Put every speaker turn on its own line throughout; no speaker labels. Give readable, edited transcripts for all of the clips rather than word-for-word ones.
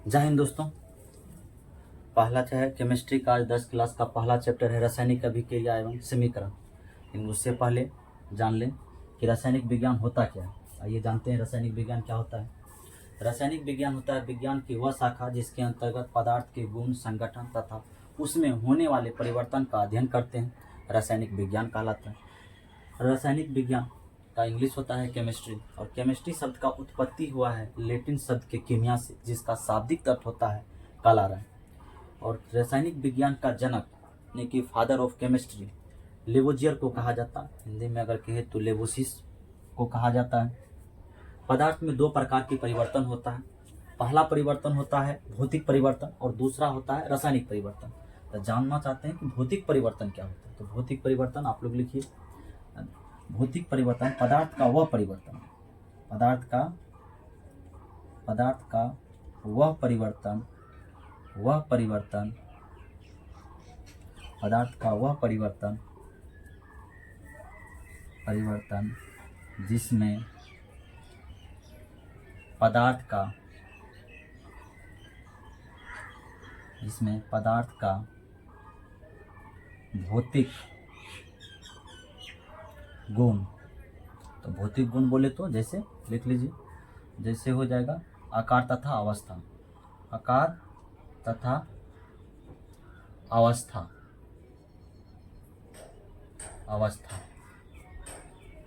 जय हिंद दोस्तों। पहला है केमिस्ट्री का आज 10 क्लास का पहला चैप्टर है रासायनिक अभिक्रिया एवं समीकरण। लेकिन उससे पहले जान लें कि रासायनिक विज्ञान होता क्या है। आइए जानते हैं रासायनिक विज्ञान क्या होता है। रासायनिक विज्ञान होता है विज्ञान की वह शाखा जिसके अंतर्गत पदार्थ के गुण, संगठन तथा उसमें होने वाले परिवर्तन का अध्ययन करते हैं। रासायनिक विज्ञान कहलाता है। रासायनिक विज्ञान का इंग्लिश होता है केमिस्ट्री, और केमिस्ट्री शब्द का उत्पत्ति हुआ है लैटिन शब्द के कीमिया से, जिसका शाब्दिक अर्थ होता है काला रंग। और रासायनिक विज्ञान का जनक यानी कि फादर ऑफ केमिस्ट्री लेवोजियर को कहा जाता है। हिंदी में अगर कहे तो लेवोसिस को कहा जाता है। पदार्थ में दो प्रकार की परिवर्तन होता है। पहला परिवर्तन होता है भौतिक परिवर्तन और दूसरा होता है रासायनिक परिवर्तन। तो जानना चाहते हैं कि भौतिक परिवर्तन क्या होता है, तो भौतिक परिवर्तन आप लोग लिखिए। भौतिक परिवर्तन पदार्थ का वह परिवर्तन, पदार्थ का वह परिवर्तन पदार्थ का वह परिवर्तन जिसमें पदार्थ का भौतिक गुण, तो भौतिक गुण बोले तो जैसे लिख लीजिए, जैसे हो जाएगा आकार तथा अवस्था। आकार तथा अवस्था,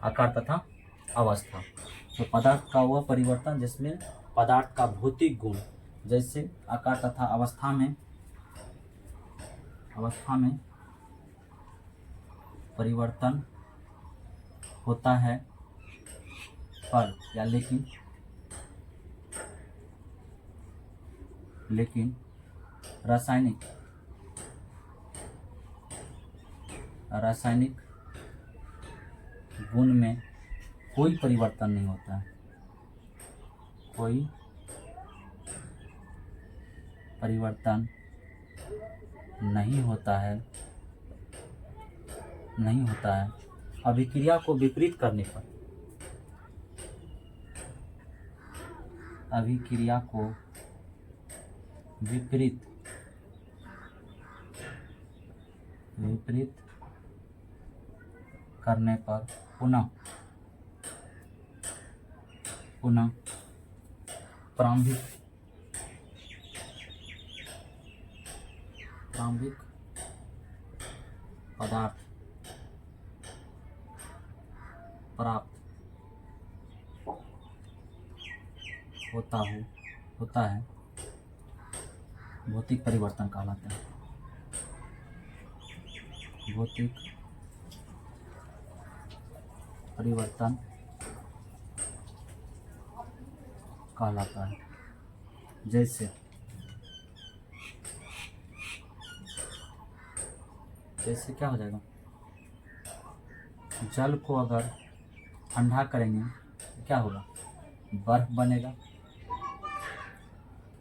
आकार तथा अवस्था। तो पदार्थ का वह परिवर्तन जिसमें पदार्थ का भौतिक गुण जैसे आकार तथा अवस्था में परिवर्तन होता है, पर या लेकिन रासायनिक गुण में कोई परिवर्तन नहीं होता है, कोई परिवर्तन नहीं होता है अभिक्रिया को विपरीत करने पर, अभिक्रिया को विपरीत करने पर पुनः प्रारंभिक पदार्थ प्राप्त होता है भौतिक परिवर्तन कहलाता है। भौतिक परिवर्तन कहलाता है। जैसे क्या हो जाएगा, जल को अगर ठंडा करेंगे तो क्या होगा, बर्फ बनेगा,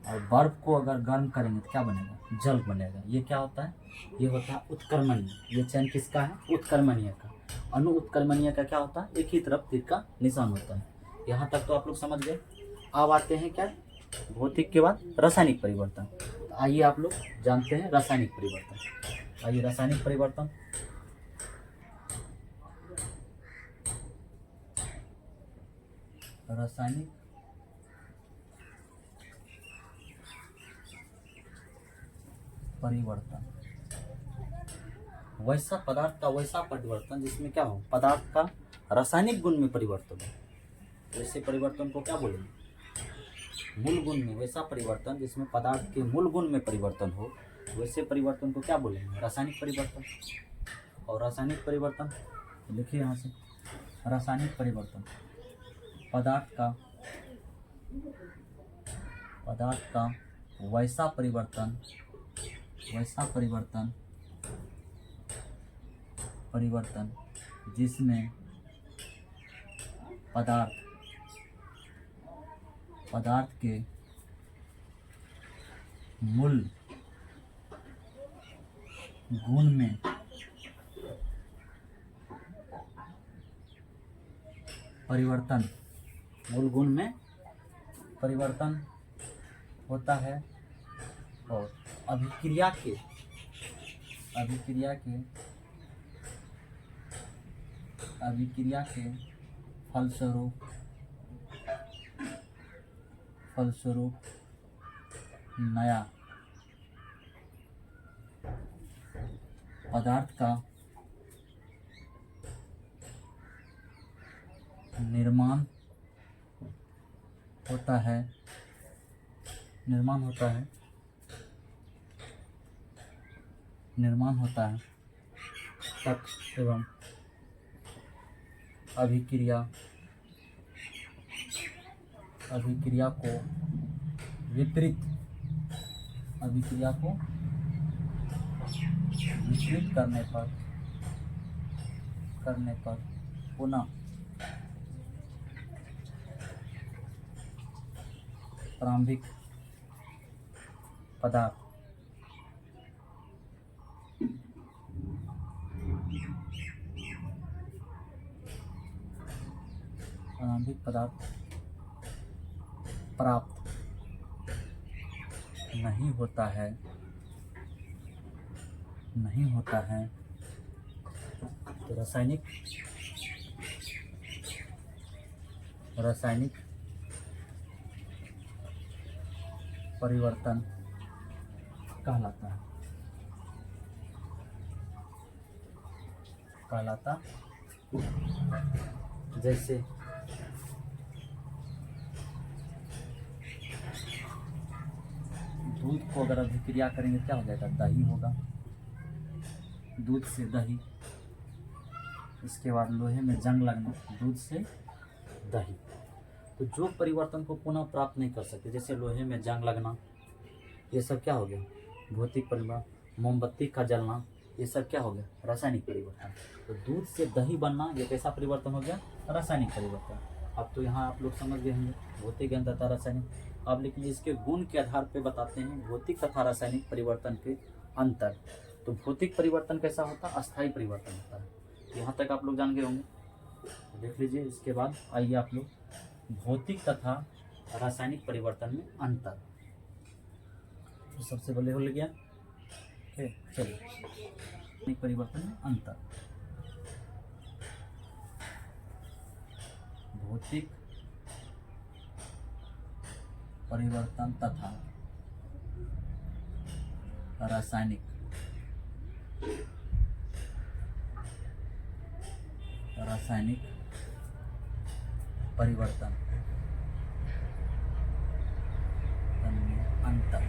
और बर्फ को अगर गर्म करेंगे तो क्या बनेगा, जल बनेगा। ये क्या होता है, ये होता है उत्क्रमणीय। ये चयन किसका है, उत्क्रमणीय का। अणु उत्क्रमणीय का क्या होता है, एक ही तरफ तीर का निशान होता है। यहाँ तक तो आप लोग समझ गए। अब आते हैं क्या, भौतिक के बाद रासायनिक परिवर्तन। तो आइए आप लोग जानते हैं रासायनिक परिवर्तन। आइए रासायनिक परिवर्तन, रासायनिक परिवर्तन वैसा पदार्थ का वैसा परिवर्तन जिसमें क्या हो, पदार्थ का रासायनिक गुण में परिवर्तन हो। वैसे परिवर्तन को क्या बोलेंगे, मूल गुण में। वैसा परिवर्तन जिसमें पदार्थ के मूल गुण में परिवर्तन हो, वैसे परिवर्तन को क्या बोलेंगे, रासायनिक परिवर्तन। और रासायनिक परिवर्तन लिखिए यहाँ से, रासायनिक परिवर्तन पदार्थ का वैसा परिवर्तन जिसमें पदार्थ के मूल गुण में परिवर्तन, मूल गुण में परिवर्तन होता है और अभिक्रिया के फलस्वरूप नया पदार्थ का निर्माण होता है तत् एवं अभिक्रिया को विपरीत करने पर पुनः प्रारंभिक पदार्थ प्राप्त नहीं होता है तो रासायनिक परिवर्तन कहलाता जैसे दूध को अगर अभिक्रिया करेंगे क्या हो जाएगा, दही होगा, दूध से दही। इसके बाद लोहे में जंग लगना, दूध से दही। तो जो परिवर्तन को पुनः प्राप्त नहीं कर सकते, जैसे लोहे में जंग लगना, ये सब क्या हो गया, भौतिक परिवर्तन। मोमबत्ती का जलना, ये सब क्या हो गया, रासायनिक परिवर्तन। तो दूध से दही बनना, ये कैसा परिवर्तन हो गया, रासायनिक परिवर्तन। अब तो यहाँ आप लोग समझ गए होंगे भौतिक ज्ञान तथा रासायनिक। अब लेकिन इसके गुण के आधार पर बताते हैं भौतिक तथा रासायनिक परिवर्तन के अंतर। तो भौतिक परिवर्तन कैसा होता है, अस्थायी परिवर्तन होता है। यहाँ तक आप लोग जान गए होंगे, देख लीजिए। इसके बाद आइए आप लोग भौतिक तथा रासायनिक परिवर्तन में अंतर। तो सबसे पहले हो गया, चलिए परिवर्तन में अंतर। भौतिक परिवर्तन तथा रासायनिक परिवर्तन में अंतर।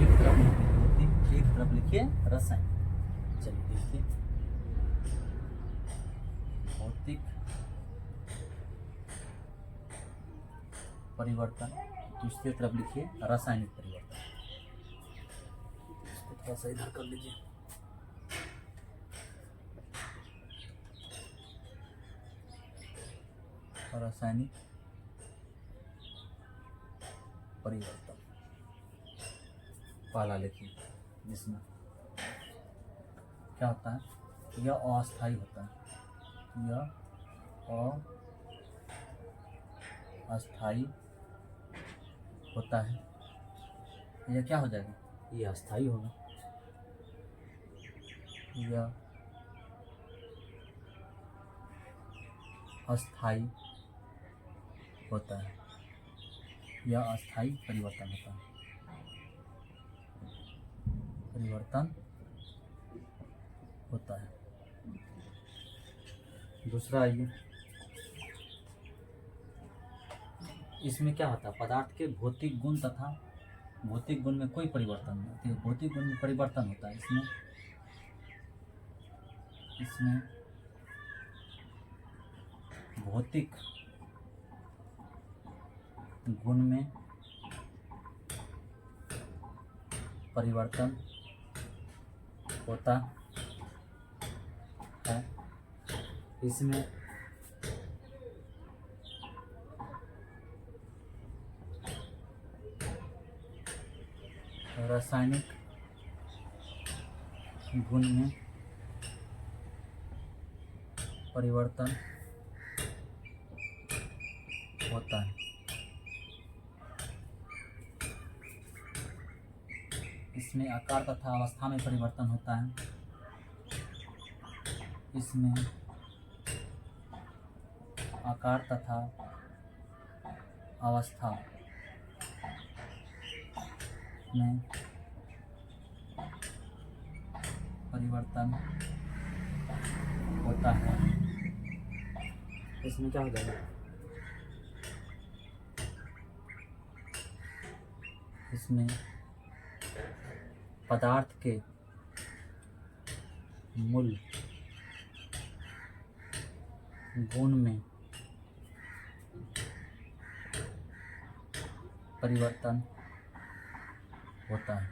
एक तरफ लिखिए रासायनिक। चलिए देखिए, भौतिक परिवर्तन, दूसरी तरफ लिखिए रासायनिक परिवर्तन। इसको थोड़ा सा इधर कर लीजिए। रासायनिक परिवर्तन पहला लिखिए, जिसमें क्या होता है, यह अस्थायी होता है, यह अस्थायी होता है। यह क्या हो जाएगा, यह अस्थायी होगा, यह अस्थायी होता है, यह अस्थायी परिवर्तन होता है, दूसरा आइए, इसमें क्या होता है, पदार्थ के भौतिक गुण तथा भौतिक गुण में कोई परिवर्तन नहीं होता है। भौतिक गुण में परिवर्तन होता है, इसमें भौतिक गुण में परिवर्तन होता है। इसमें रासायनिक गुण में परिवर्तन होता है। इसमें आकार तथा अवस्था में परिवर्तन होता है। इसमें आकार तथा अवस्था में परिवर्तन होता है। इसमें क्या हो जाएगा? इसमें पदार्थ के मूल गुण में परिवर्तन होता है।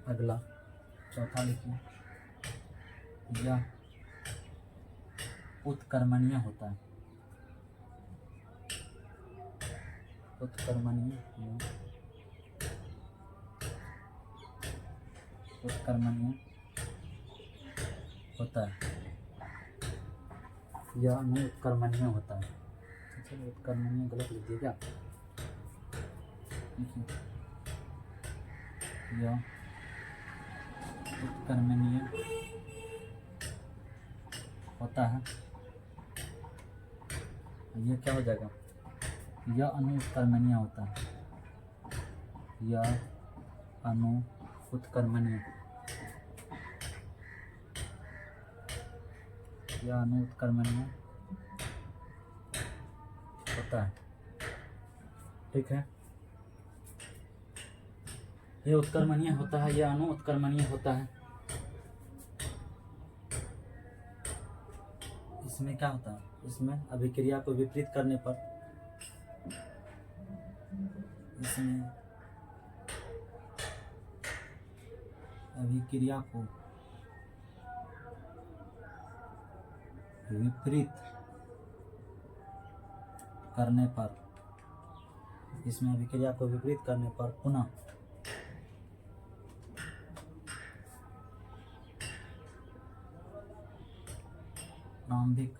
अगला चौथा लिखिए, यह उत्कर्मणीय होता है। उत्कर्मणीय होता है। यह नहीं उत्कर्मणीय होता है। अच्छा, उत्कर्मणीय गलत लिख दिया क्या? यह उत्कर्मणीय होता है। ये क्या हो जाएगा? यह अनुत्कर्मणीय होता है। यह अनुत्कर्मणीय, यह अनुत्कर्मणीय होता है। ठीक है, यह उत्कर्मणीय होता है, यह अनुत्कर्मणीय होता है। इसमें क्या होता है? इसमें अभिक्रिया को विपरीत करने पर, इसमें अभिक्रिया को विपरीत करने पर, इसमें अभिक्रिया को विपरीत करने पर पुनः प्रारंभिक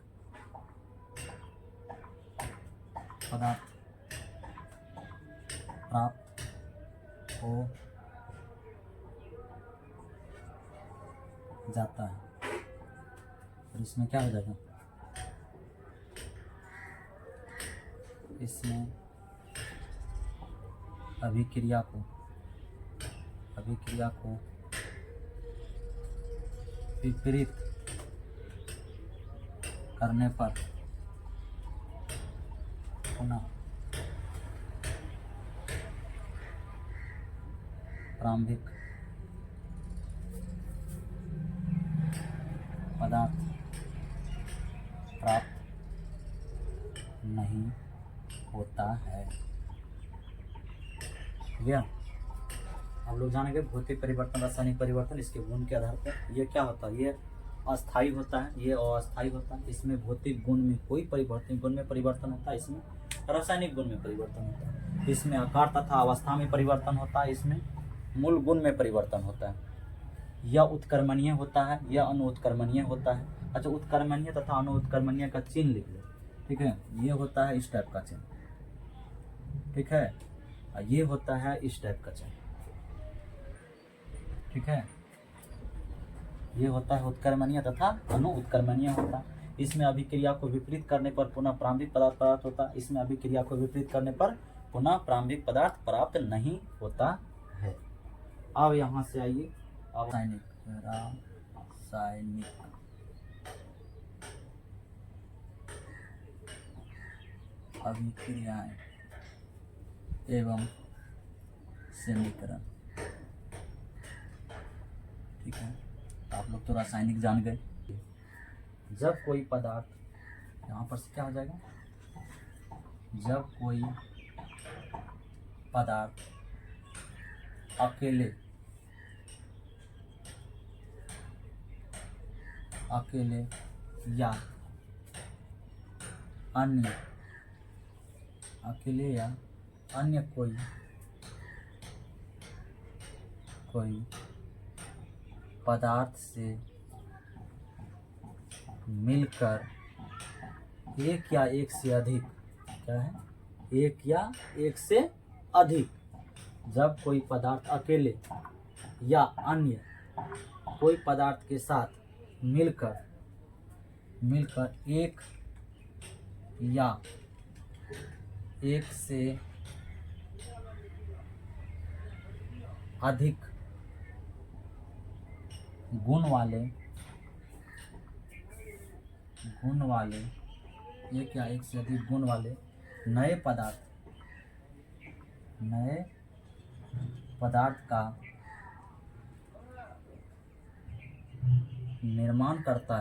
पदार्थ प्राप्त हो जाता है। और इसमें क्या हो जाएगा? इसमें अभिक्रिया को विपरीत करने पर पुनः प्रारंभिक पदार्थ प्राप्त नहीं होता है। गया? आप लोग जानेंगे भौतिक परिवर्तन, रासायनिक परिवर्तन, इसके गुण के आधार पर। ये क्या होता है? ये अस्थायी होता है, ये अस्थायी होता है। इसमें भौतिक गुण में कोई परिवर्तन, गुण में परिवर्तन होता है, इसमें रासायनिक गुण में परिवर्तन होता है। इसमें आकार तथा अवस्था में परिवर्तन होता है, इसमें मूल गुण में परिवर्तन होता है। यह उत्कर्मणीय होता है, यह अनुत्कर्मणीय होता है। अच्छा, उत्कर्मणीय तथा अनुत्कर्मणीय का चिन्ह लिख लो। ठीक है, ये होता है इस टाइप का चिन्ह। ठीक है, ये होता है इस टाइप का चिन्ह। ठीक है, ये होता है उत्कर्मणीय तथा अनुत्कर्मणीय होता है। इसमें अभिक्रिया को विपरीत करने पर पुनः प्रारंभिक पदार्थ प्राप्त होता है। इसमें अभिक्रिया को विपरीत करने पर पुनः प्रारंभिक पदार्थ प्राप्त नहीं होता है। अब यहाँ से आइए, रासायनिक अभिक्रियाएं एवं समीकरण। ठीक है, आप लोग तो रासायनिक जान गए। जब कोई पदार्थ, यहाँ पर से क्या हो जाएगा? जब कोई पदार्थ अकेले या अन्य कोई पदार्थ से मिलकर एक या एक से अधिक, क्या है? एक या एक से अधिक जब कोई पदार्थ अकेले या अन्य कोई पदार्थ के साथ मिलकर एक या एक से अधिक गुण वाले एक या एक से अधिक गुण वाले नए पदार्थ का निर्माण करता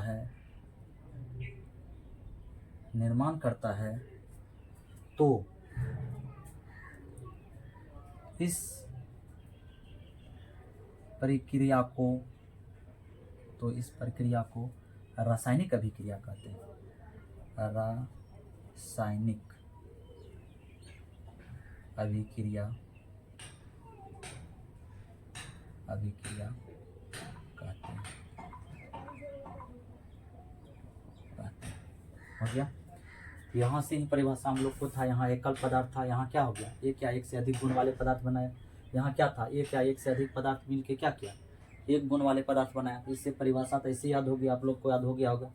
है तो इस प्रक्रिया को रासायनिक अभिक्रिया कहते हैं। रासायनिक अभिक्रिया कहते हैं। हो गया। यहाँ से ही परिभाषा हम लोग को था, यहाँ एकल पदार्थ था, यहाँ क्या हो गया, एक या एक से अधिक गुण वाले पदार्थ बनाया। यहाँ क्या था, एक या एक से अधिक पदार्थ मिलके क्या किया, एक गुण वाले पदार्थ बनाया। इससे परिभाषा तो ऐसे याद होगी, आप लोग को याद हो गया होगा।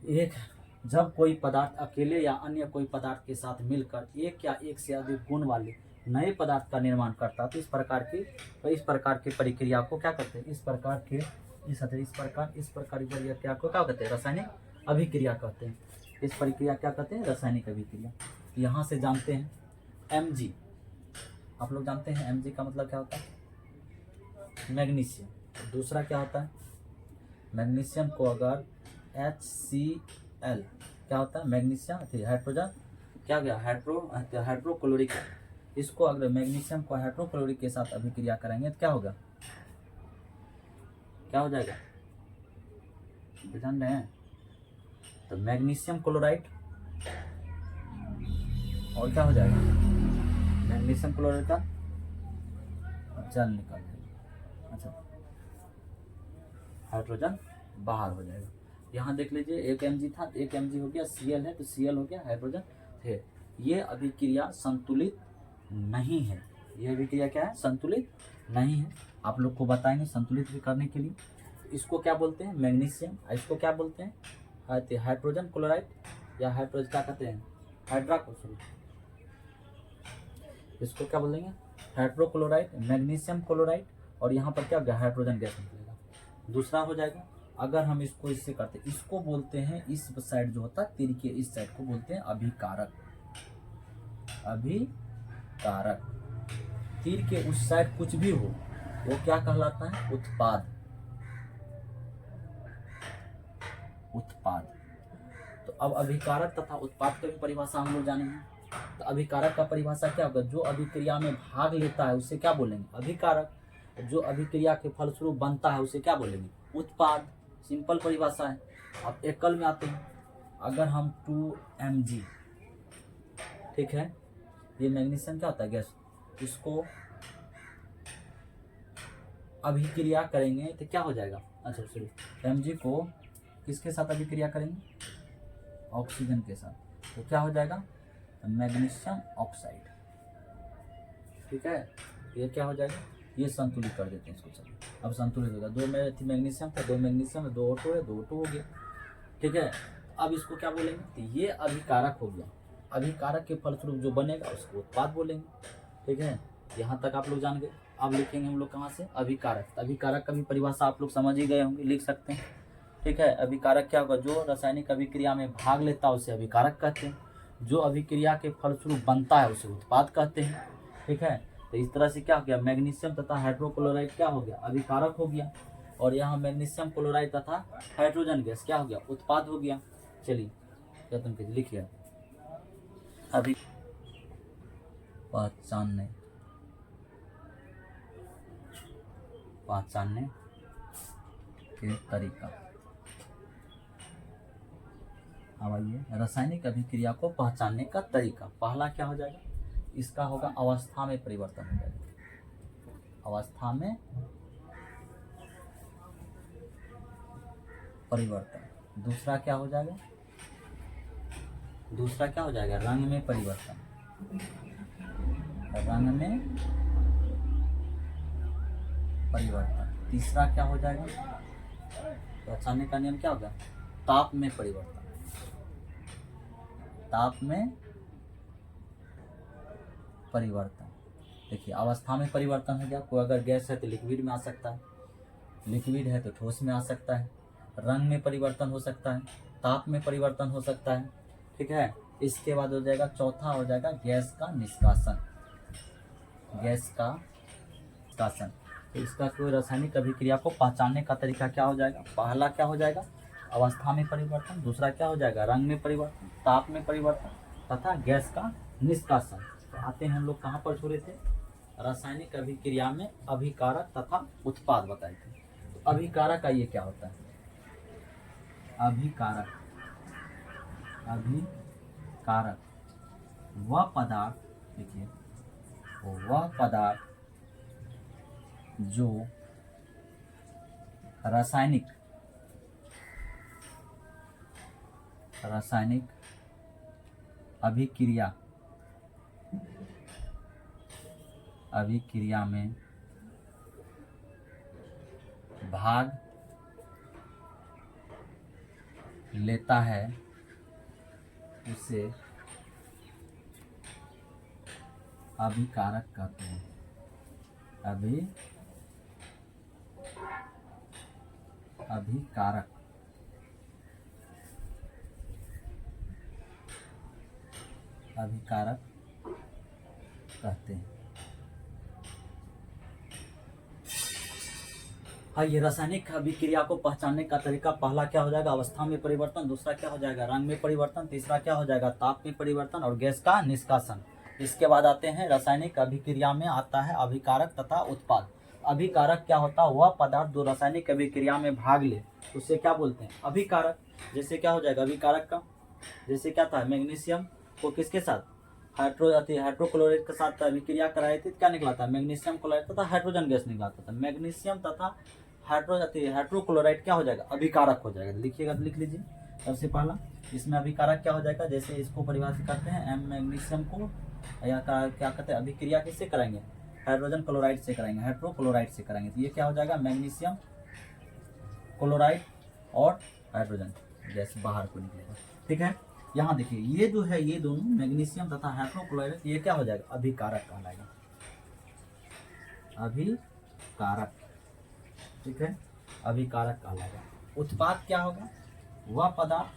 एक जब कोई पदार्थ अकेले या अन्य कोई पदार्थ के साथ मिलकर एक या एक से अधिक गुण वाले नए पदार्थ का निर्माण करता, तो इस प्रकार की प्रक्रिया को क्या कहते हैं, इस प्रकार की प्रक्रिया को क्या कहते हैं, रासायनिक अभिक्रिया कहते हैं। इस प्रक्रिया क्या कहते हैं, रासायनिक अभिक्रिया। यहाँ से जानते हैं Mg, आप लोग जानते हैं Mg का मतलब क्या होता है, मैग्नीशियम। दूसरा क्या होता है, मैग्नीशियम को अगर HCl क्या होता है, मैग्नीशियम हाइड्रोजन क्या गया, हाइड्रोक्लोरिक। इसको अगर मैग्नीशियम को हाइड्रोक्लोरिक के साथ अभिक्रिया करेंगे तो क्या होगा, क्या हो जाएगा, जान रहे हैं। तो मैग्नीशियम क्लोराइड और क्या हो जाएगा, मैग्नीशियम क्लोराइड का जल निकल जाएगा। अच्छा, हाइड्रोजन बाहर हो जाएगा। यहाँ देख लीजिए, एक Mg था, एक Mg हो गया, Cl है तो Cl हो गया, हाइड्रोजन है। ये अभिक्रिया संतुलित नहीं है। ये अभिक्रिया क्या है, संतुलित नहीं है। आप लोग को बताएंगे संतुलित भी करने के लिए। इसको क्या बोलते हैं, मैग्नीशियम। इसको क्या बोलते हैं, हाइड्रोजन क्लोराइड या हाइड्रोजन क्या कहते हैं, हाइड्रोक्लोराइड। इसको क्या बोलेंगे, हाइड्रोक्लोराइड, मैग्नीशियम क्लोराइड। और यहाँ पर क्या होगा, हाइड्रोजन गैस निकलेगा। दूसरा हो जाएगा, अगर हम इसको इससे करते, इसको बोलते हैं, इस साइड जो होता है तीर के इस साइड को बोलते हैं अभिकारक। तीर के उस साइड कुछ भी हो वो क्या कहलाता है, उत्पाद। तो अब अभिकारक तथा उत्पाद की परिभाषा हम लोग जानेंगे। तो अभिकारक का परिभाषा क्या होगा, जो अभिक्रिया में भाग लेता है उसे क्या बोलेंगे, अभिकारक। जो अभिक्रिया के फलस्वरूप बनता है उसे क्या बोलेंगे, उत्पाद। सिंपल परिभाषा है। अब एकल में आते हैं, अगर हम 2Mg, ठीक है, ये मैग्नीशियम क्या होता है, गैस, इसको अभिक्रिया करेंगे तो क्या हो जाएगा, अच्छा सॉरी, Mg को किसके साथ अभिक्रिया करेंगे, ऑक्सीजन के साथ, तो क्या हो जाएगा, मैग्नीशियम ऑक्साइड। ठीक है, ये क्या हो जाएगा, ये संतुलित कर देते हैं इसको। चलिए अब संतुलित होगा, दो में मैग्नीशियम था, दो मैग्नीशियम है, दो ऑटो है, दो ऑटो हो गया। ठीक है, अब इसको क्या बोलेंगे, तो ये अभिकारक हो गया। अभिकारक के फलस्वरूप जो बनेगा उसको उत्पाद बोलेंगे। ठीक है, यहाँ तक आप लोग जान गए। अब लिखेंगे हम लोग कहाँ से, अभिकारक। अभिकारक का भी परिभाषा आप लोग समझ ही गए होंगे, लिख सकते हैं। ठीक है, अभिकारक क्या होगा, जो रासायनिक अभिक्रिया में भाग लेता है उसे अभिकारक कहते हैं। जो अभिक्रिया के फलस्वरूप बनता है उसे उत्पाद कहते हैं। ठीक है, तो इस तरह से क्या हो गया, मैग्नीशियम तथा हाइड्रोक्लोराइड क्या हो गया, अभिकारक हो गया। और यहाँ मैग्नीशियम क्लोराइड तथा हाइड्रोजन गैस क्या हो गया, उत्पाद हो गया। चलिए क्या तुम लिखिए, अभी पहचानने के तरीका। अब आइए, रासायनिक अभिक्रिया को पहचानने का तरीका। पहला क्या हो जाएगा, इसका होगा अवस्था में परिवर्तन हो जाएगा। अवस्था में परिवर्तन। दूसरा क्या हो जाएगा, रंग में परिवर्तन। रंग में परिवर्तन। तीसरा क्या हो जाएगा, रासायनिक का नियम क्या होगा, ताप में परिवर्तन। ताप में परिवर्तन। देखिए अवस्था में परिवर्तन हो गया, कोई अगर गैस है तो लिक्विड में आ सकता है, लिक्विड है तो ठोस में आ सकता है, रंग में परिवर्तन हो सकता है, ताप में परिवर्तन हो सकता है, ठीक है। इसके बाद हो जाएगा चौथा, हो जाएगा गैस का निष्कासन। गैस का निष्कासन, तो इसका कोई रासायनिक अभिक्रिया को पहचानने का तरीका क्या हो जाएगा, पहला क्या हो जाएगा, अवस्था में परिवर्तन, दूसरा क्या हो जाएगा, रंग में परिवर्तन, ताप में परिवर्तन तथा गैस का निष्कासन। तो आते हैं हम लोग कहाँ पर छोड़े थे, रासायनिक अभिक्रिया में अभिकारक तथा उत्पाद बताए थे। तो अभिकारक का ये क्या होता है, अभिकारक, अभिकारक वह पदार्थ, देखिए वह पदार्थ जो रासायनिक अभिक्रिया में भाग लेता है उसे अभिकारक कहते हैं। अभिकारक कहते हैं। हाँ, ये रासायनिक अभिक्रिया को पहचानने का तरीका, पहला क्या हो जाएगा, अवस्था में परिवर्तन, दूसरा क्या हो जाएगा, रंग में परिवर्तन, तीसरा क्या हो जाएगा, ताप में परिवर्तन और गैस का निष्कासन। इसके बाद आते हैं रासायनिक अभिक्रिया में आता है अभिकारक तथा उत्पाद। अभिकारक क्या होता है, वह पदार्थ जो रासायनिक अभिक्रिया में भाग ले उसे क्या बोलते हैं, अभिकारक। जैसे क्या हो जाएगा अभिकारक का, जैसे क्या था, मैग्नीशियम को किसके साथ, हाइड्रोक्लोराइड के साथ अभिक्रिया कराई थी, क्या निकला था, मैग्नीशियम क्लोराइड तथा हाइड्रोजन गैस निकला था। मैग्नीशियम तथा हाइड्रोक्लोराइड क्या हो जाएगा, अभिकारक हो जाएगा। लिखिएगा तो लिख लीजिए, सबसे पहला इसमें अभिकारक क्या हो जाएगा, जैसे इसको परिभाषित करते हैं, एम मैग्नीशियम को या क्या कहते हैं, अभिक्रिया किससे कराएंगे, हाइड्रोजन क्लोराइड से कराएंगे, हाइड्रोक्लोराइड से कराएंगे, तो ये क्या हो जाएगा, मैग्नीशियम क्लोराइड और हाइड्रोजन गैस बाहर को निकलेगा, ठीक है। यहाँ देखिए ये जो है, ये दोनों मैग्नीशियम तथा हाइड्रोक्लोराइड, ये क्या हो जाएगा, अभिकारक कहलाएगा, अभिकारक, ठीक है, अभिकारक कहलाएगा। उत्पाद क्या होगा, वह पदार्थ,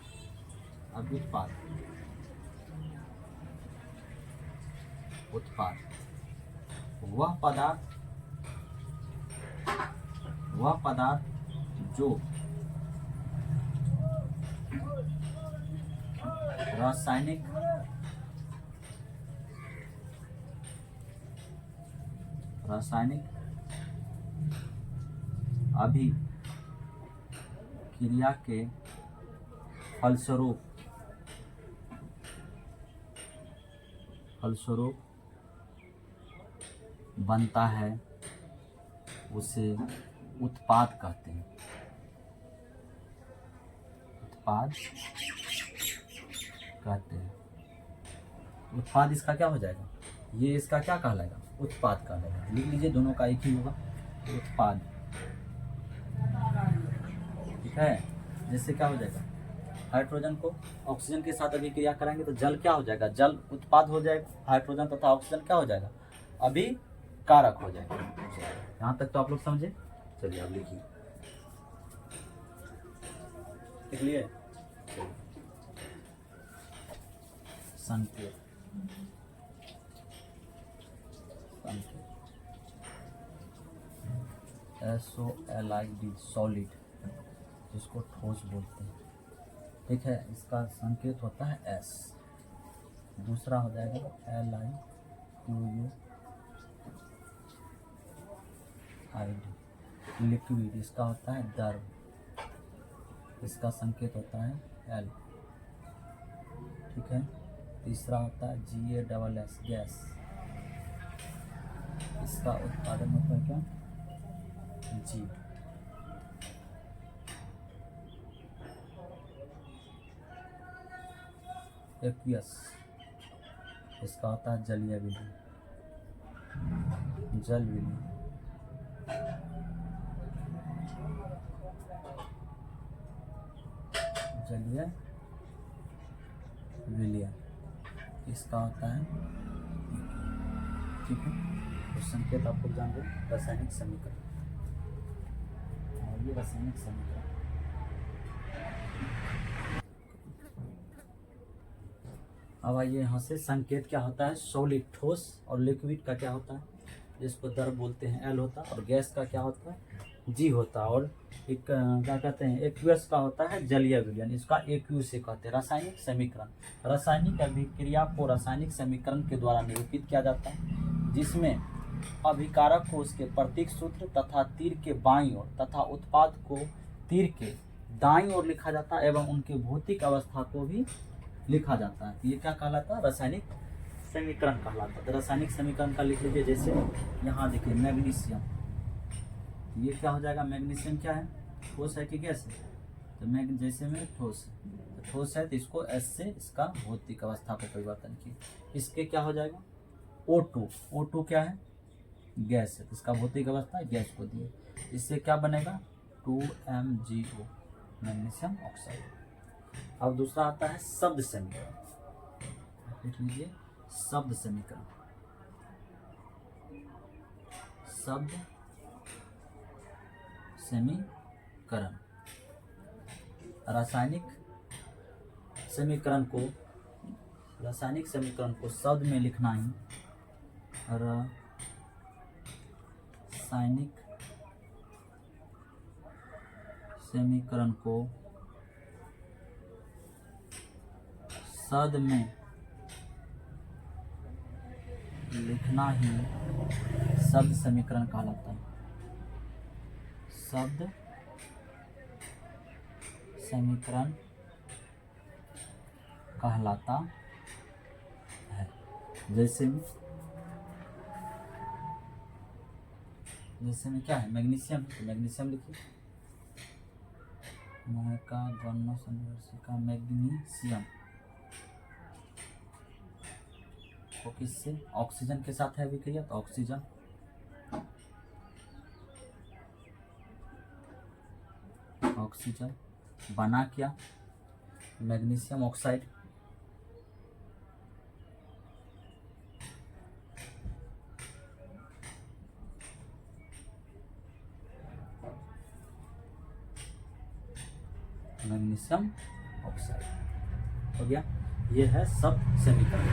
उत्पाद वह पदार्थ जो रासायनिक अभिक्रिया के फलस्वरूप बनता है उसे उत्पाद कहते हैं। उत्पाद इसका क्या हो जाएगा, ये इसका क्या कहलाएगा, उत्पाद कहलाएगा। लिख लीजिए, दोनों का एक ही होगा, उत्पाद, ठीक है। जैसे क्या हो जाएगा, हाइड्रोजन को ऑक्सीजन के साथ अभिक्रिया कराएंगे तो जल क्या हो जाएगा, जल उत्पाद हो जाएगा, हाइड्रोजन तथा ऑक्सीजन क्या हो जाएगा, अभिकारक हो जाएगा। यहाँ तक तो आप लोग समझे। चलिए अब लिखिए, लिख लिए, संकेत, SOLID, सॉलिड, जिसको ठोस बोलते हैं, ठीक है। इसका संकेत होता है S। दूसरा हो जाएगा LIQUID, लिक्विड, इसका होता है द्रव, इसका संकेत होता है L, ठीक है। तीसरा होता है GASS, गैस, इसका उत्पादन होता है क्या, G। एक्वियस, इसका होता है जलीय विलीन, जल विलीन, चलिए विलयन इसका होता है, ठीक है। तो संकेत आप लोग जान गए, रासायनिक समीकरण, और ये रासायनिक समीकरण। अब आइए यहाँ से संकेत क्या होता है, सॉलिड ठोस, और लिक्विड का क्या होता है, जिसको द्रव बोलते हैं एल होता है, और गैस का क्या होता है जी होता है, और एक क्या कहते हैं एक्वस का होता है जलीय विलयन, इसका एक्यू से कहते हैं। रासायनिक समीकरण, रासायनिक अभिक्रिया को रासायनिक समीकरण के द्वारा निरूपित किया जाता है, जिसमें अभिकारक को उसके प्रतीक सूत्र तथा तीर के बाईं ओर तथा उत्पाद को तीर के दाईं ओर लिखा जाता है, एवं उनके भौतिक अवस्था को भी लिखा जाता है। ये क्या कहलाता है, रासायनिक समीकरण कहलाता है। तो रासायनिक समीकरण का लिख लीजिए, जैसे यहाँ देखिए मैग्नीशियम, ये क्या हो जाएगा, मैग्नीशियम क्या है, ठोस है कि गैस है, तो जैसे में ठोस है, तो ठोस है तो इसको एस से इसका भौतिक अवस्था को परिवर्तन किए, इसके क्या हो जाएगा O2, O2 क्या है गैस है, तो इसका भौतिक अवस्था गैस को दिए, इससे क्या बनेगा 2MgO, मैग्नीशियम ऑक्साइड। अब दूसरा आता है शब्द समीकरण, लिख लीजिए शब्द समीकरण, शब्द समीकरण, रासायनिक समीकरण को शब्द में लिखना ही रासायनिक समीकरण को शब्द में लिखना ही शब्द समीकरण कहलाता है, शब्द समीकरण कहलाता है। जैसे में क्या है मैग्नीशियम, तो मैग्नीशियम लिखिए, मैग्नीशियम को किससे ऑक्सीजन के साथ है अभिक्रिया, तो ऑक्सीजन बना क्या मैग्नीशियम ऑक्साइड, मैग्नीशियम ऑक्साइड हो गया। ये है शब्द समीकरण,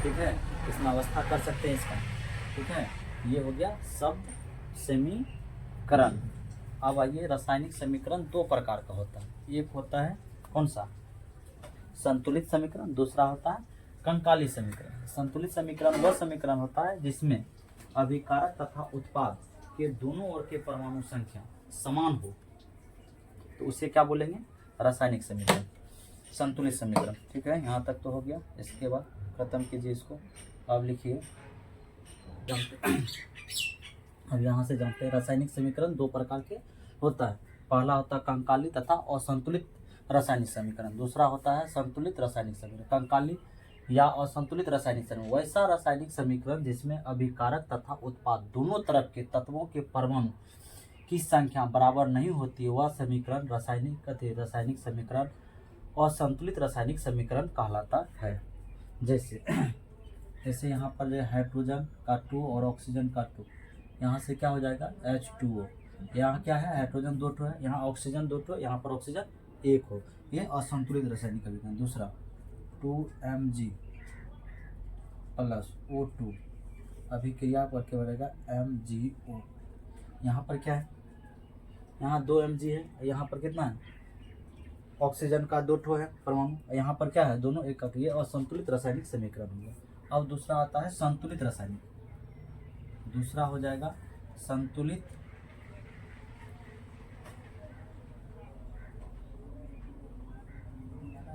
ठीक है, इसमें अवस्था कर सकते हैं इसका, ठीक है, ये हो गया शब्द समीकरण। अब आइए रासायनिक समीकरण दो प्रकार का होता है, एक होता है कौन सा संतुलित समीकरण, दूसरा होता है कंकाली समीकरण। संतुलित समीकरण वह समीकरण होता है जिसमें अभिकारक तथा उत्पाद के दोनों ओर के परमाणु संख्या समान हो, तो उसे क्या बोलेंगे रासायनिक समीकरण, संतुलित समीकरण, ठीक है। यहाँ तक तो हो गया, इसके बाद खत्म कीजिए इसको। अब लिखिए, अब यहाँ से जानते हैं रासायनिक समीकरण दो प्रकार के होता है, पहला होता है कंकाली तथा असंतुलित रासायनिक समीकरण, दूसरा होता है संतुलित रासायनिक समीकरण। कंकाली या असंतुलित रासायनिक समीकरण वैसा रासायनिक समीकरण जिसमें अभिकारक तथा उत्पाद दोनों तरफ के तत्वों के परमाणु की संख्या बराबर नहीं होती है, वह समीकरण रासायनिक समीकरण असंतुलित रासायनिक समीकरण कहलाता है। जैसे यहाँ पर जो हाइड्रोजन का 2 और ऑक्सीजन का 2, यहाँ से क्या हो जाएगा H2O, यहाँ क्या है हाइड्रोजन 2 है, यहाँ ऑक्सीजन 2 है, यहाँ पर ऑक्सीजन 1 हो, ये असंतुलित रासायनिक समीकरण। दूसरा 2Mg प्लस O2 अभिक्रिया करके बनेगा MgO, यहाँ पर क्या है, यहाँ 2Mg है, यहाँ पर कितना है ऑक्सीजन का 2 है परमाणु, यहाँ पर क्या है दोनों एक, ये असंतुलित रासायनिक समीकरण होगा। अब दूसरा आता है संतुलित रासायनिक, दूसरा हो जाएगा संतुलित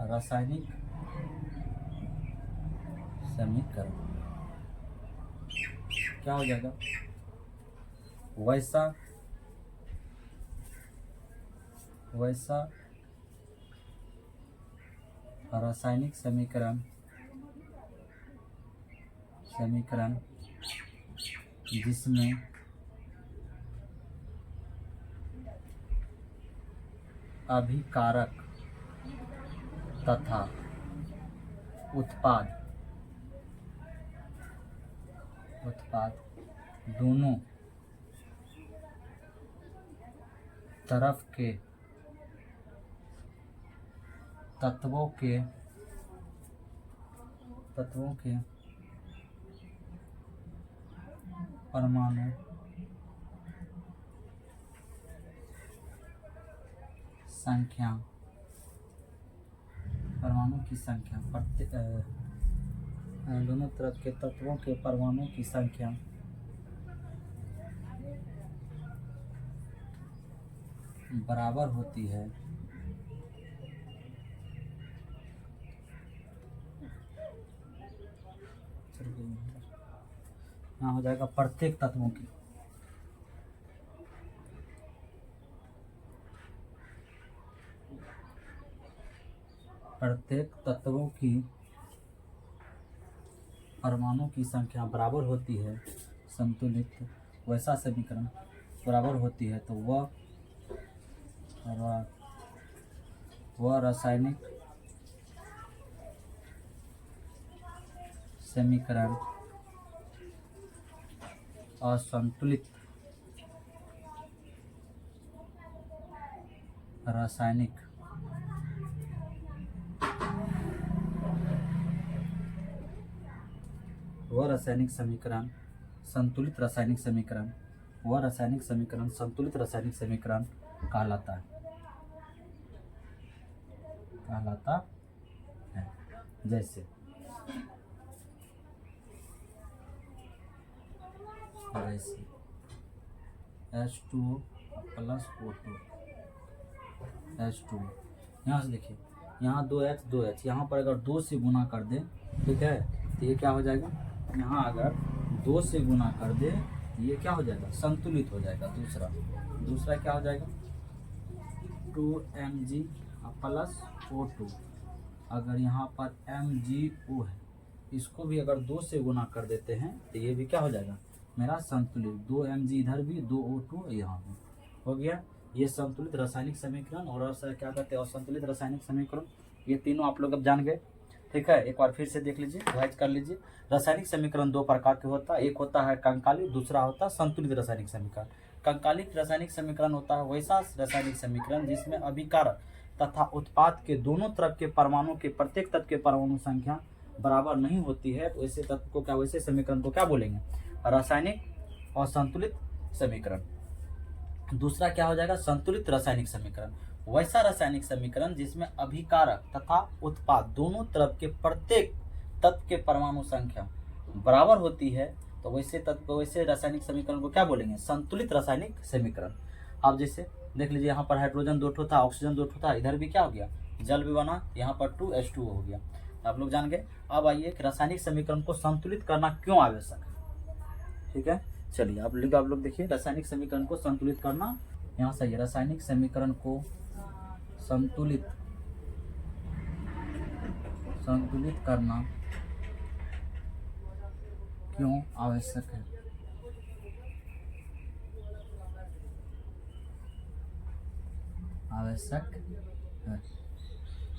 रासायनिक समीकरण, क्या हो जाएगा वैसा रासायनिक समीकरण जिसमें अभिकारक तथा उत्पाद दोनों तरफ के तत्वों के परमाणु की संख्या दोनों तरफ के तत्वों के परमाणु की संख्या बराबर होती है यहाँ हो जाएगा प्रत्येक तत्वों की परमाणु की संख्या बराबर होती है संतुलित वैसा समीकरण बराबर होती है तो वह रासायनिक समीकरण असंतुलित रासायनिक समीकरण संतुलित रासायनिक समीकरण कहलाता है जैसे H2O प्लस O2 H2। यहाँ से देखिए, यहाँ 2H यहाँ पर अगर 2 से गुना कर दे, ठीक है, तो ये क्या हो जाएगा, यहाँ अगर 2 से गुना कर दे ये क्या हो जाएगा, संतुलित हो जाएगा। दूसरा क्या हो जाएगा 2Mg प्लस O2। अगर यहाँ पर MgO है, इसको भी अगर 2 से गुना कर देते हैं तो ये भी क्या हो जाएगा मेरा संतुलित। 2Mg इधर भी 2O2 यहाँ भी हो गया। ये संतुलित रासायनिक समीकरण और क्या कहते हैं असंतुलित रासायनिक समीकरण, ये तीनों आप लोग अब जान गए। ठीक है, एक बार फिर से देख लीजिए, रिवाइज कर लीजिए। रासायनिक समीकरण 2 प्रकार के होता है, एक होता है कंकाली, दूसरा होता है संतुलित रासायनिक समीकरण। कंकालिक रासायनिक समीकरण होता है वैसा रासायनिक समीकरण जिसमें अभिकारक तथा उत्पाद के दोनों तरफ के परमाणु के प्रत्येक तत्व के परमाणु संख्या बराबर नहीं होती है, तो ऐसे तत्व को क्या, वैसे समीकरण को क्या बोलेंगे, रासायनिक और संतुलित समीकरण। दूसरा क्या हो जाएगा संतुलित रासायनिक समीकरण, वैसा रासायनिक समीकरण जिसमें अभिकारक तथा उत्पाद दोनों तरफ के प्रत्येक तत्व के परमाणु संख्या बराबर होती है, तो वैसे तत्व को, वैसे रासायनिक समीकरण को क्या बोलेंगे, संतुलित रासायनिक समीकरण। अब जैसे देख लीजिए, यहाँ पर हाइड्रोजन 2 ठो था, ऑक्सीजन 2 ठो था, इधर भी क्या हो गया, जल भी बना, यहाँ पर 2H2O हो गया। आप लोग जान गए। अब आइए कि रासायनिक समीकरण को संतुलित करना क्यों आवश्यक है। ठीक है, चलिए आप लोग देखिए, रासायनिक समीकरण को संतुलित करना, यहाँ सही है, रासायनिक समीकरण को संतुलित करना क्यों आवश्यक है।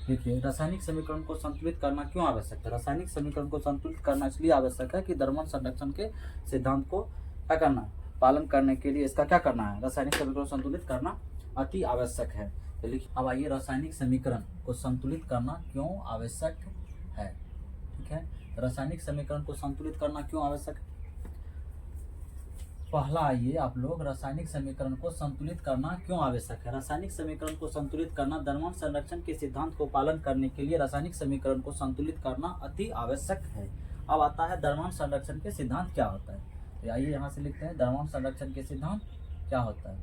देखिए, रासायनिक समीकरण को संतुलित करना क्यों आवश्यक है। रासायनिक समीकरण को संतुलित करना इसलिए आवश्यक है कि द्रव्यमान संरक्षण के सिद्धांत को क्या करना है, पालन करने के लिए इसका क्या करना है, रासायनिक समीकरण को संतुलित करना अति आवश्यक है। तो लिखिए, अब आइए रासायनिक समीकरण को संतुलित करना क्यों आवश्यक है। ठीक है, रासायनिक समीकरण को संतुलित करना क्यों आवश्यक है। पहला आइए आप लोग, रासायनिक समीकरण को संतुलित करना क्यों आवश्यक है। रासायनिक समीकरण को संतुलित करना द्रव्यमान संरक्षण के सिद्धांत को पालन करने के लिए रासायनिक समीकरण को संतुलित करना अति आवश्यक है। अब आता है द्रव्यमान संरक्षण के सिद्धांत क्या होता है। तो आइए यहाँ से लिखते हैं, द्रव्यमान संरक्षण के सिद्धांत क्या होता है।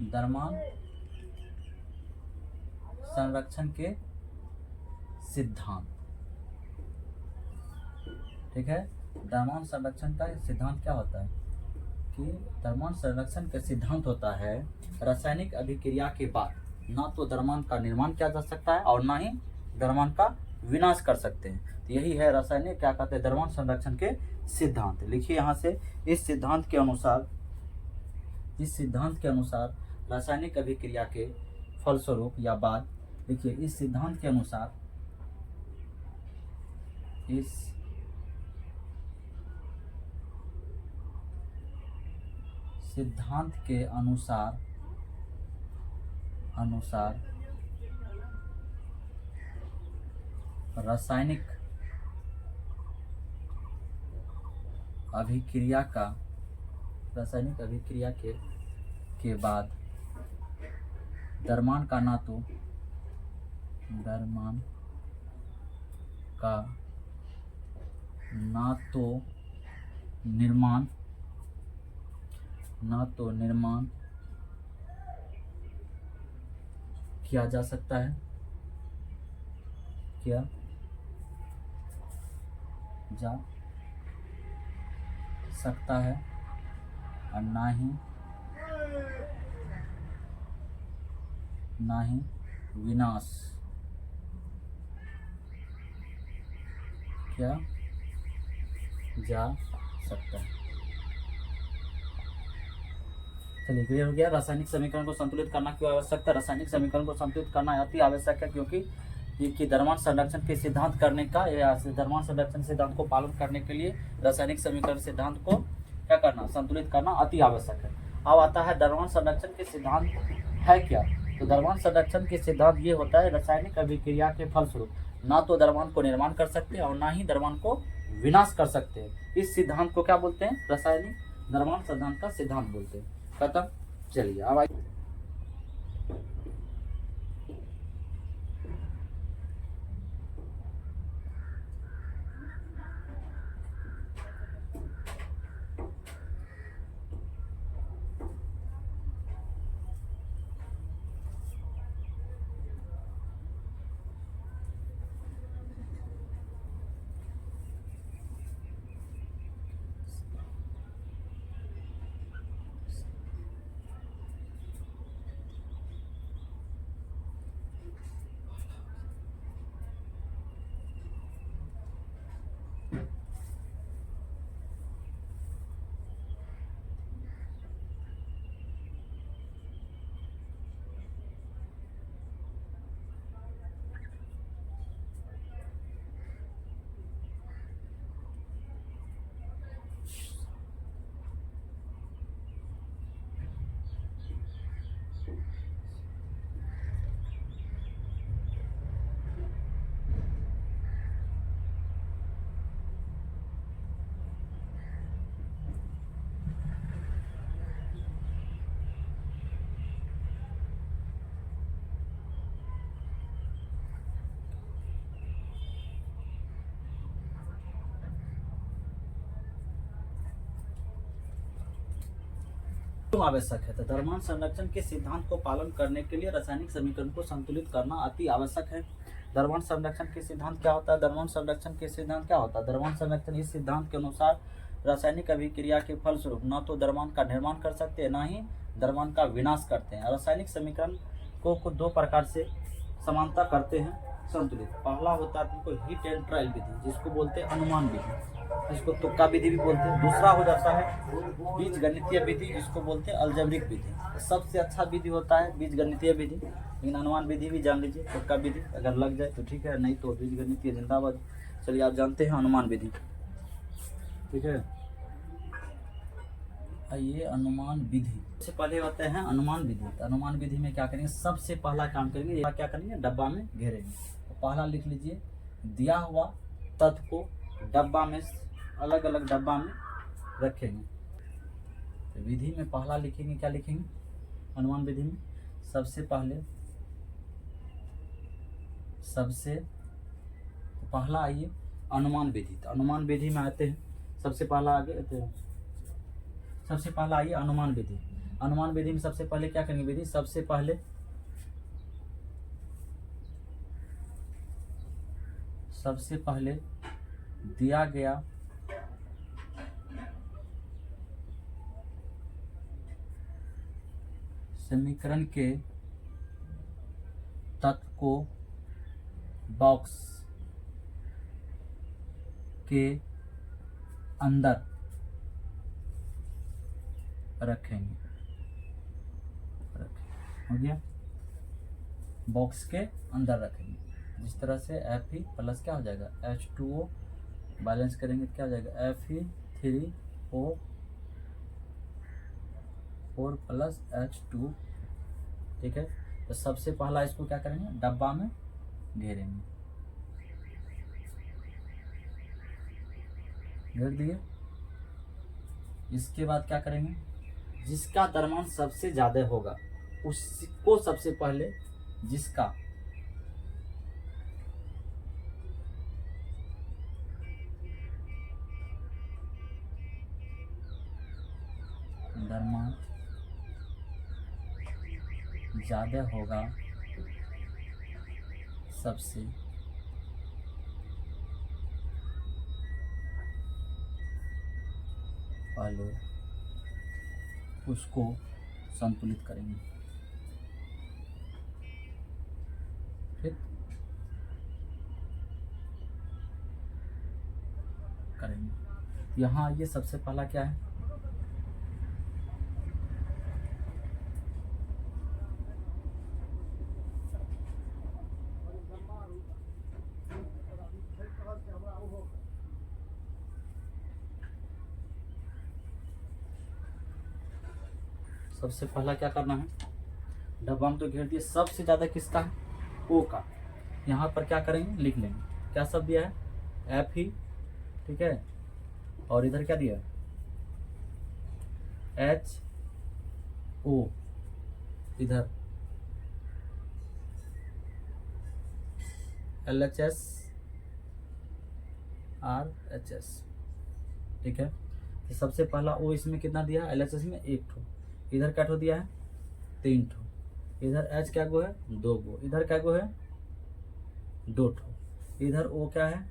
द्रव्यमान संरक्षण के सिद्धांत, ठीक है, द्रव्यमान संरक्षण का सिद्धांत क्या होता है कि द्रव्यमान संरक्षण का सिद्धांत होता है रासायनिक अभिक्रिया के बाद ना तो द्रव्यमान का निर्माण किया जा सकता है और ना ही द्रव्यमान का विनाश कर सकते हैं। तो यही है रासायनिक क्या कहते हैं, द्रव्यमान संरक्षण के सिद्धांत। लिखिए यहाँ से, इस सिद्धांत के अनुसार रासायनिक अभिक्रिया के फलस्वरूप या बाद देखिए इस सिद्धांत के अनुसार, इस सिद्धांत के अनुसार रासायनिक अभिक्रिया के बाद द्रव्यमान का ना तो निर्माण किया जा सकता है, और ना ही विनाश किया जा सकता है। चलिए क्लियर हो गया। रासायनिक समीकरण को संतुलित करना क्यों आवश्यक है? रासायनिक समीकरण को संतुलित करना अति आवश्यक है क्योंकि कि द्रव्यमान संरक्षण के सिद्धांत करने का या द्रव्यमान संरक्षण सिद्धांत को पालन करने के लिए रासायनिक समीकरण सिद्धांत को क्या करना, संतुलित करना अति आवश्यक है। अब आता है द्रव्यमान संरक्षण के सिद्धांत है क्या? तो द्रव्यमान संरक्षण के सिद्धांत ये होता है, रासायनिक अभिक्रिया के फलस्वरूप ना तो द्रव्यमान को निर्माण कर सकते हैं और ना ही द्रव्यमान को विनाश कर सकते हैं। इस सिद्धांत को क्या बोलते हैं? रासायनिक द्रव्यमान सिद्धांत का सिद्धांत बोलते हैं। खत्म। चलिए अब आइए क्यों आवश्यक है? तो द्रव्यमान संरक्षण के सिद्धांत को पालन करने के लिए रासायनिक समीकरण को संतुलित करना अति आवश्यक है। द्रव्यमान संरक्षण के सिद्धांत क्या होता है? द्रव्यमान संरक्षण के सिद्धांत क्या होता है? द्रव्यमान संरक्षण इस सिद्धांत के अनुसार रासायनिक अभिक्रिया के फलस्वरूप न तो द्रव्यमान का निर्माण कर सकते हैं, न ही द्रव्यमान का विनाश करते हैं। रासायनिक समीकरण को दो प्रकार से समानता करते हैं संतुलित। पहला होता है तुमको हीट एंड ट्रायल विधि, जिसको बोलते हैं अनुमान विधि, जिसको तुक्का विधि भी बोलते हैं। दूसरा हो जाता है बीजगणितीय विधि, जिसको बोलते हैं अलजेब्रिक विधि। सबसे अच्छा विधि होता है बीजगणितीय विधि, लेकिन अनुमान विधि भी जान लीजिए। तुक्का विधि अगर लग जाए तो ठीक है, नहीं तो बीजगणितीय जिंदाबाद। चलिए आप जानते हैं अनुमान विधि, ठीक है। ये अनुमान विधि से पहले होते हैं अनुमान विधि। तो अनुमान विधि में क्या करेंगे? सबसे पहला काम करेंगे, क्या करेंगे? डब्बा में घेरेंगे। तो पहला लिख लीजिए, दिया हुआ तथ्य को डब्बा में, अलग अलग डब्बा में रखेंगे। तो विधि में पहला लिखेंगे, क्या लिखेंगे? अनुमान विधि में सबसे पहला आइए अनुमान विधि। तो अनुमान विधि में आते हैं सबसे पहला सबसे पहला आइए अनुमान विधि। अनुमान विधि में सबसे पहले क्या करेंगे? विधि सबसे पहले दिया गया समीकरण के तत्व को बॉक्स के अंदर रखेंगे। हो गया। बॉक्स के अंदर रखेंगे। जिस तरह से Fe प्लस क्या हो जाएगा H2O, बैलेंस करेंगे तो क्या हो जाएगा Fe3O4 प्लस H2। ठीक है, तो सबसे पहला इसको क्या करेंगे, डब्बा में घेरेंगे, घेर दिए। इसके बाद क्या करेंगे, जिसका द्रव्यमान सबसे ज्यादा होगा उसको सबसे पहले, जिसका द्रव्यमान ज्यादा होगा सबसे पहले उसको संतुलित करेंगे। ठीक, करेंगे। यहाँ ये सबसे पहला क्या है, सबसे पहला क्या करना है, डब्बा में तो घेर दिए, सबसे ज्यादा किसका है, ओ का। यहाँ पर क्या करेंगे, लिख लेंगे, क्या सब दिया है, Fe, ठीक है, और इधर क्या दिया है HO, इधर LHS RHS। ठीक है, तो सबसे पहला O इसमें कितना दिया है, LHS में 1 ठो, इधर क्या ठो दिया है 3 ठो, इधर H क्या गो है 2 गो, इधर क्या गो है 2 ठो, इधर O क्या है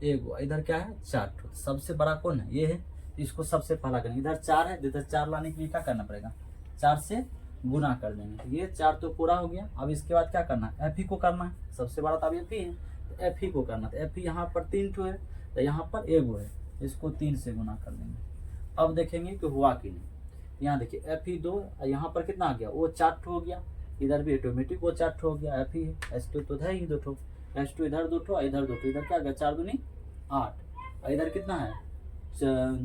1 गो, इधर क्या है 4 ठो। सबसे बड़ा कौन है, ये है, इसको सबसे पहला करेंगे। इधर 4 है, इधर 4 लाने के लिए क्या करना पड़ेगा, 4 से गुना कर देंगे। ये 4 तो पूरा हो गया। अब इसके बाद क्या करना है, Fe को करना है, सबसे बड़ा तो अब Fe है, तो Fe को करना है। Fe यहाँ पर 3 ठो है, तो यहाँ पर 1 गो है, इसको 3 से गुना कर देंगे। अब देखेंगे कि हुआ कि नहीं। यहाँ देखिए Fe2, यहाँ पर कितना आ गया, वो 4 ठो हो गया, इधर भी ऑटोमेटिक वो 4 ठो हो गया। Fe है, H2 तो है ही 2 ठो, H2 इधर 2 ठो, इधर 2 ठो, इधर क्या आ गया 4 दूनी 8, इधर कितना है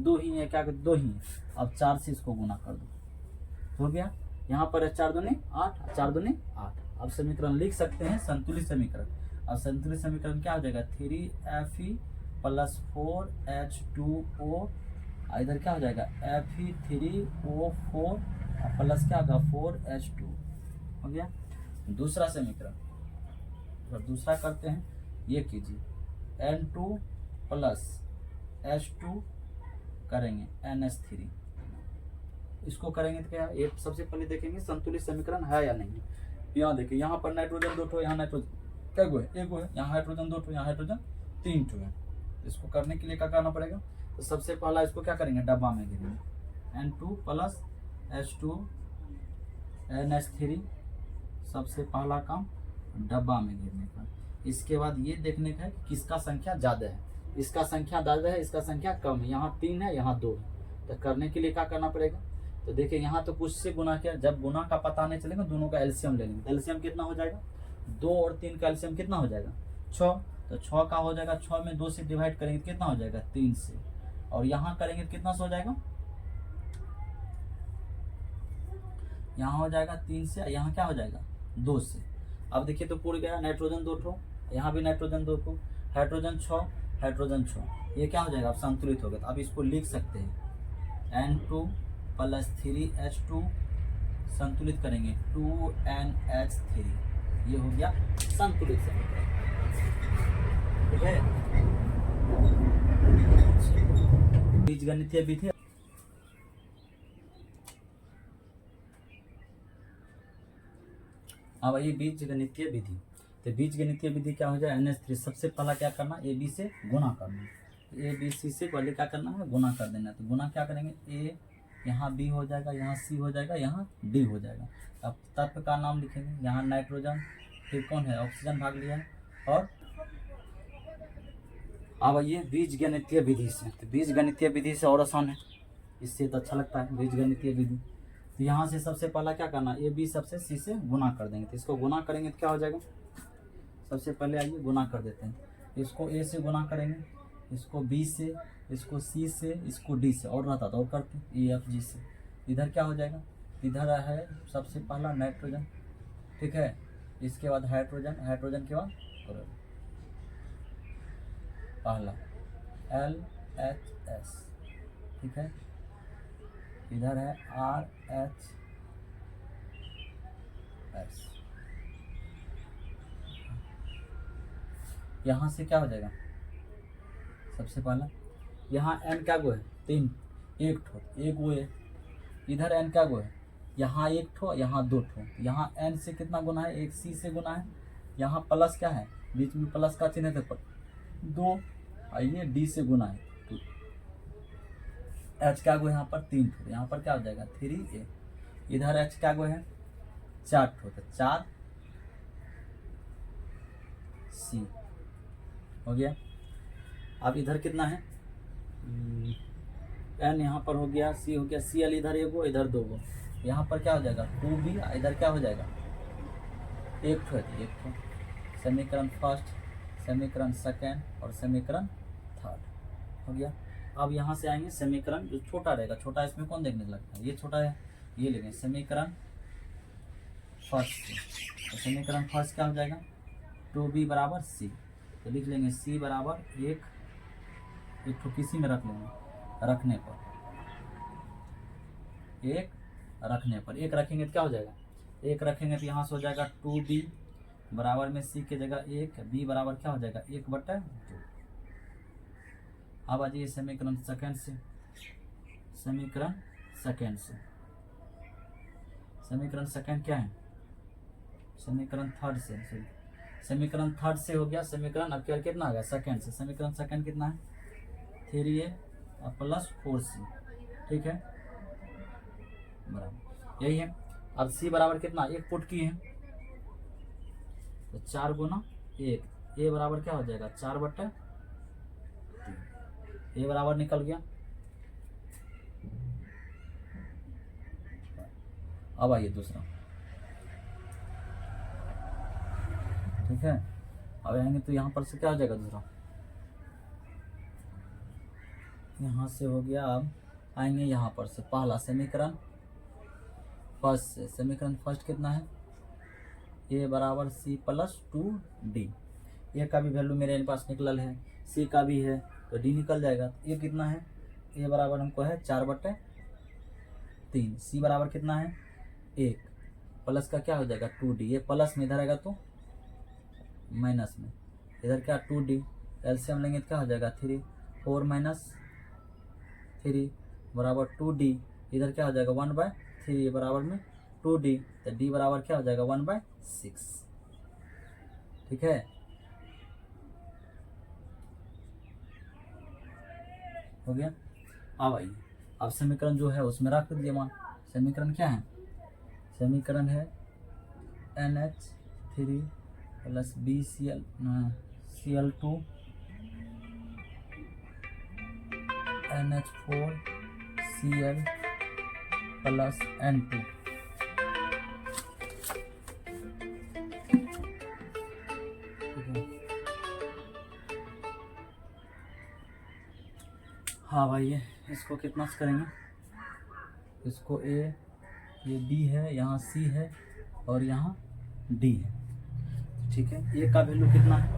2 ही है, क्या 2 ही है। अब 4 से इसको गुना कर दो, हो गया। यहाँ पर है 4 दूनी 8, 4 दूनी 8। अब समीकरण लिख सकते हैं, संतुलित समीकरण। अब संतुलित समीकरण क्या हो जाएगा, 3Fe प्लस 4H2O, इधर क्या हो जाएगा Fe3O4 प्लस क्या होगा 4H2, हो गया। दूसरा समीकरण, तो दूसरा करते हैं, ये कीजिए N2 प्लस H2 करेंगे NH3, इसको करेंगे तो क्या, ये सबसे पहले देखेंगे संतुलित समीकरण है या नहीं। यहाँ देखिए, यहाँ पर नाइट्रोजन 2 ठो, यहाँ नाइट्रोजन क्या गो है 1 गो है, यहाँ हाइड्रोजन 2 ठो, यहाँ हाइड्रोजन 3 ठो है। इसको करने के लिए क्या करना पड़ेगा, तो सबसे पहला इसको क्या करेंगे, डब्बा में घेरेंगे, N2 प्लस H2 NH3, सबसे पहला काम डब्बा में घेरने का। इसके बाद ये देखने का है कि किसका संख्या ज़्यादा है, इसका संख्या ज़्यादा है, इसका संख्या कम है। यहाँ 3 है, यहाँ 2 है, तो करने के लिए क्या करना पड़ेगा, तो देखिए यहाँ तो कुछ से गुना किया, जब गुना का पता नहीं चलेगा दोनों का एलसीएम ले लेंगे। एलसीएम कितना हो जाएगा, 2 और 3 का एलसीएम कितना हो जाएगा 6, तो 6 का हो जाएगा, 6 में 2 से डिवाइड करेंगे कितना हो जाएगा 3 से, और यहाँ करेंगे कितना से हो जाएगा, यहाँ हो जाएगा 3 से, यहाँ क्या हो जाएगा 2 से। अब देखिए तो पूर्ण गया, नाइट्रोजन 2 ठो, यहाँ भी नाइट्रोजन 2 ठो, हाइड्रोजन 6, हाइड्रोजन 6, ये क्या हो जाएगा, अब संतुलित हो गया। तो अब इसको लिख सकते हैं N2 प्लस 3H2, संतुलित करेंगे 2NH3, ये हो गया संतुलित समीकरण। ठीक है, बीजगणितीय विधि। अब ये बीजगणितीय विधि, तो बीजगणितीय विधि क्या हो जाए, NH3, सबसे पहला क्या करना, AB से गुना करना, ABC से पहले क्या करना है, गुना कर देना। तो गुना क्या करेंगे, A यहाँ B हो जाएगा, यहाँ C हो जाएगा, यहाँ D हो जाएगा। अब तत्व का नाम लिखेंगे, यहाँ नाइट्रोजन, फिर कौन है ऑक्सीजन भाग लिया है, और अब ये बीजगणितीय विधि से, तो बीजगणितीय विधि से और आसान है, इससे तो अच्छा लगता है बीजगणितीय विधि। तो यहाँ से सबसे पहला क्या करना, ए बी सबसे सी से गुना कर देंगे। तो इसको गुना करेंगे तो क्या हो जाएगा, सबसे पहले आइए गुना कर देते हैं। इसको ए से गुना करेंगे, इसको बी से, इसको सी से, इसको डी से, और रहता तो और करते ई एफ जी से। इधर क्या हो जाएगा, इधर है सबसे पहला नाइट्रोजन, ठीक है, इसके बाद हाइड्रोजन, हाइड्रोजन के बाद पहला एल एच एस, ठीक है, इधर है आर एच एस। यहाँ से क्या हो जाएगा, सबसे पहला यहाँ एन क्या गो है, 3, एक ठो एक गो है, इधर एन क्या गो है, यहाँ एक ठो, यहाँ 2 ठो, यहाँ एन से कितना गुना है, एक सी से गुना है, यहाँ प्लस क्या है, बीच में प्लस का चिन्ह है तो 2, आइए डी से गुना है 2, एच क्या गो है यहाँ पर 3 ठो, यहाँ पर क्या हो जाएगा 3a, इधर एच क्या गो है 4 ठो, तो 4 सी हो गया। अब इधर कितना है, एन यहाँ पर हो गया, सी हो गया, सी एल इधर एगो, इधर 2 गो, यहाँ पर क्या हो जाएगा 2b, इधर क्या हो जाएगा एक ठो, एक ठो। समीकरण फर्स्ट, समीकरण सेकेंड और समीकरण थर्ड हो गया। अब यहाँ से आएंगे समीकरण जो छोटा रहेगा, छोटा इसमें कौन देखने लगता है, ये छोटा है, ये लेंगे समीकरण फर्स्ट। तो समीकरण फर्स्ट क्या हो जाएगा 2b बराबर सी, तो लिख लेंगे सी बराबर एक ठो किसी में रख लेंगे, रखने पर एक, रखने पर एक रखेंगे तो क्या हो जाएगा, एक रखेंगे तो यहाँ से हो जाएगा 2b बराबर में सी की जगह 1, b बराबर क्या हो जाएगा 1/2। अब आ जाइए समीकरण सेकेंड से, समीकरण सेकेंड से, समीकरण सेकेंड क्या है, समीकरण थर्ड से, समीकरण थर्ड से हो गया समीकरण, अब क्या कितना आ गया सेकेंड से, समीकरण सेकेंड कितना है 3a प्लस 4c, ठीक है, बराबर यही है। अब c बराबर कितना, एक पुट की है, तो 4 गुना 1, a बराबर क्या हो जाएगा 4/3, a बराबर निकल गया। अब आइए दूसरा, ठीक है, अब आएंगे तो यहाँ पर से क्या हो जाएगा दूसरा, यहाँ से हो गया। अब आएंगे यहाँ पर से पहला समीकरण फर्स्ट से, समीकरण फर्स्ट कितना है a बराबर c प्लस 2d, ए का भी वैल्यू मेरे पास निकल है, सी का भी है, तो डी निकल जाएगा। ये कितना है, ए बराबर हमको है 4/3, सी बराबर कितना है 1, प्लस का क्या हो जाएगा 2d, ये प्लस में इधर आएगा तो माइनस में, इधर क्या 2d, एलसीएम लेंगे तो क्या हो जाएगा 3, 4 माइनस 3 बराबर 2d, इधर क्या हो जाएगा 1/3 बराबर में 2d, तो d बराबर क्या हो जाएगा 1/6, ठीक है। हो गया। अब आइए, अब समीकरण जो है उसमें रख दीजिए मान, समीकरण क्या है, समीकरण है NH3 plus BCl2 NH4Cl plus N2, हाँ भाई इसको कितना से करेंगे, इसको ए, ये बी है, यहाँ सी है और यहाँ डी है, ठीक है। ए का वैल्यू कितना है,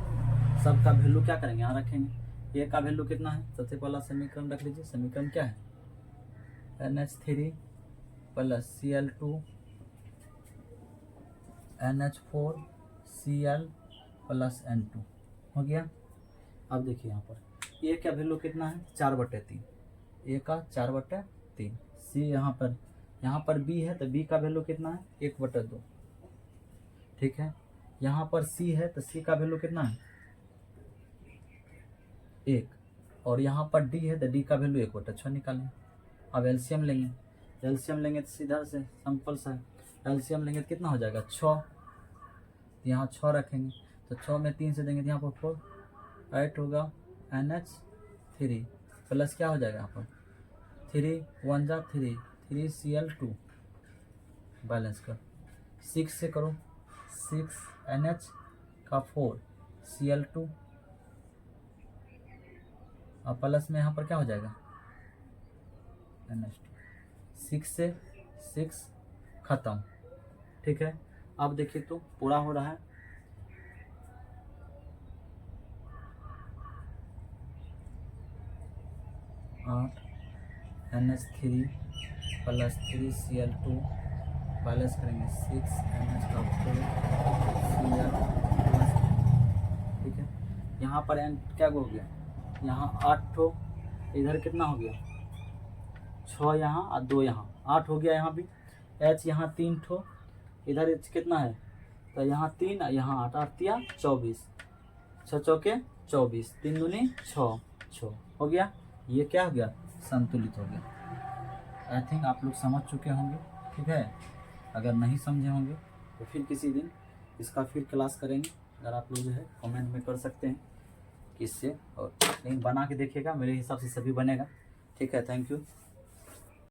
सबका वैल्यू क्या करेंगे यहाँ रखेंगे, ए का वैल्यू कितना है, सबसे पहला समीकरण रख लीजिए, समीकरण क्या है NH3 plus Cl2 NH4Cl plus N2 हो गया। अब देखिए यहाँ पर ए का वैल्यू कितना है 4/3, ए का 4/3, सी यहाँ पर बी है तो बी का वैल्यू कितना है 1/2, ठीक है। यहाँ पर सी है तो सी का वैल्यू कितना है 1, और यहाँ पर डी है तो डी का वैल्यू 1/6 निकालें। अब एलसीएम लेंगे, एलसीएम लेंगे तो सीधा से सिंपल सा है, एलसीएम लेंगे तो कितना हो जाएगा 6, यहाँ 6 रखेंगे तो 6 में 3 से देंगे तो यहाँ पर 4, 8 होगा NH3 प्लस क्या हो जाएगा यहाँ पर 3 1 जा 3 3Cl2 बैलेंस कर। 6 से करो, 6NH का 4Cl2 और प्लस में यहाँ पर क्या हो जाएगा NH2। 6 से 6 खत्म, ठीक है। अब देखिए तो पूरा हो रहा है, आठ NH3 प्लस 3Cl2 बैलेंस करेंगे 6NH का 4Cl प्लस, ठीक है। यहाँ पर एन क्या हो गया, यहाँ 8 ठो, इधर कितना हो गया 6 यहाँ और 2 यहाँ, 8 हो गया यहाँ भी। H यहाँ 3 ठो, इधर H कितना है, तो यहाँ 3 यहाँ 8, 8 तिया 24, 6 चौके 24, 3 दूनी 6, 6 हो गया। ये क्या हो गया, संतुलित हो गया। आई थिंक आप लोग समझ चुके होंगे, ठीक है। अगर नहीं समझे होंगे तो फिर किसी दिन इसका फिर क्लास करेंगे। अगर आप लोग जो है कमेंट में कर सकते हैं कि इससे, और लेकिन बना के देखिएगा, मेरे हिसाब से सभी बनेगा, ठीक है। Thank you.